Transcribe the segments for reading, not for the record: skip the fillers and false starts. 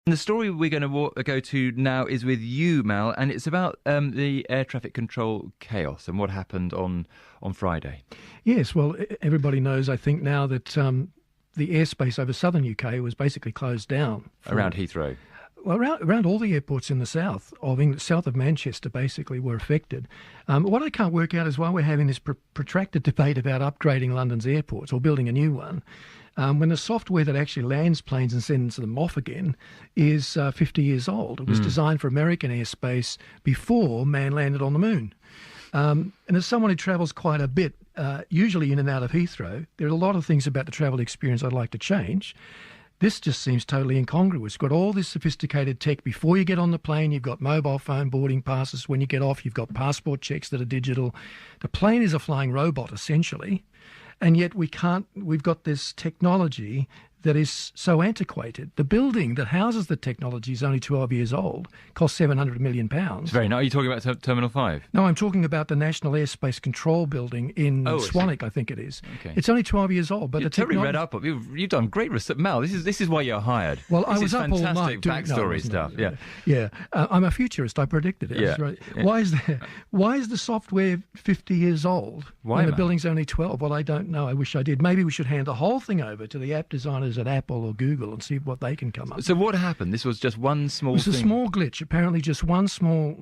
The story we're going to go to now is with you, Mal, and it's about the air traffic control chaos and what happened on Friday. Yes, well, everybody knows, I think, now that the airspace over southern UK was basically closed down. Around Heathrow. Well, around all the airports in the south of England, south of Manchester, basically were affected. What I can't work out is why we're having this protracted debate about upgrading London's airports or building a new one, when the software that actually lands planes and sends them off again is 50 years old. It was designed for American airspace before man landed on the moon. And as someone who travels quite a bit, usually in and out of Heathrow, there are a lot of things about the travel experience I'd like to change. This just seems totally incongruous. You've got all this sophisticated tech before you get on the plane. You've got mobile phone boarding passes. When you get off, you've got passport checks that are digital. The plane is a flying robot, essentially. And yet we've got this technology that is so antiquated. The building that houses the technology is only 12 years old, cost £700 million. It's very nice. Are you talking about Terminal 5? No, I'm talking about the National Airspace Control Building in Swanwick, I think it is. Okay. It's only 12 years old. But you're totally read up. You've done great research. Mal, this is why you're hired. Well, I was up all night. Fantastic backstory stuff. Yeah. I'm a futurist. I predicted it. Yeah. Right. Yeah. Why is the software 50 years old when the building's only 12? Well, I don't know. I wish I did. Maybe we should hand the whole thing over to the app designers at Apple or Google and see what they can come up with. So what happened? This was just one small thing? It was a small glitch, apparently just one small,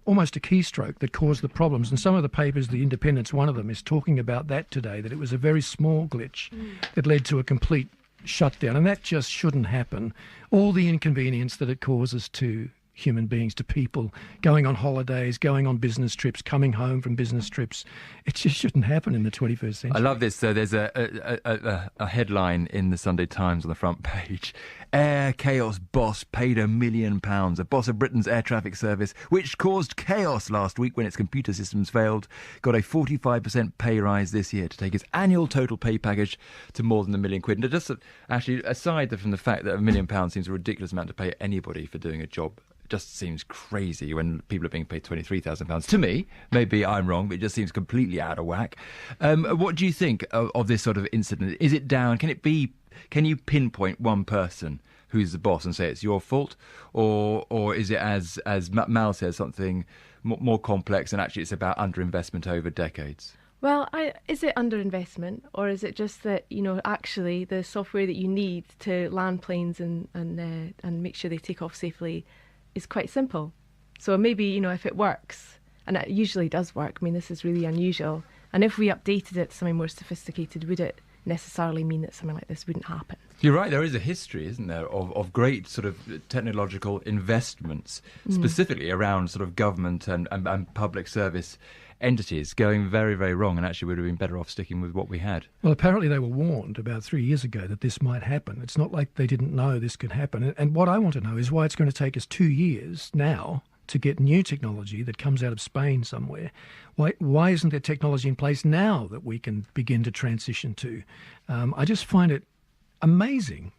almost a keystroke that caused the problems. And some of the papers, The Independent's one of them, is talking about that today, that it was a very small glitch that led to a complete shutdown. And that just shouldn't happen. All the inconvenience that it causes to human beings, to people going on holidays, going on business trips, coming home from business trips. It just shouldn't happen in the 21st century. I love this. So there's a headline in the Sunday Times on the front page. Air chaos boss paid £1 million. A boss of Britain's air traffic service, which caused chaos last week when its computer systems failed, got a 45% pay rise this year to take its annual total pay package to more than £1 million. And just actually, aside from the fact that £1 million seems a ridiculous amount to pay anybody for doing a job, just seems crazy when people are being paid £23,000. To me, maybe I'm wrong, but it just seems completely out of whack. What do you think of this sort of incident? Is it down? Can you pinpoint one person who's the boss and say it's your fault, or is it, as Mal says, something more complex and actually it's about underinvestment over decades? Well, is it underinvestment, or is it just that, actually the software that you need to land planes and make sure they take off safely is quite simple? So maybe, if it works, and it usually does work, this is really unusual, and if we updated it to something more sophisticated, would it necessarily mean that something like this wouldn't happen? You're right, there is a history, isn't there, of great sort of technological investments, specifically around sort of government and public service entities going very, very wrong, and actually would have been better off sticking with what we had. Well, apparently they were warned about 3 years ago that this might happen. It's not like they didn't know this could happen. And what I want to know is why it's going to take us 2 years now to get new technology that comes out of Spain somewhere. Why isn't there technology in place now that we can begin to transition to? I just find it amazing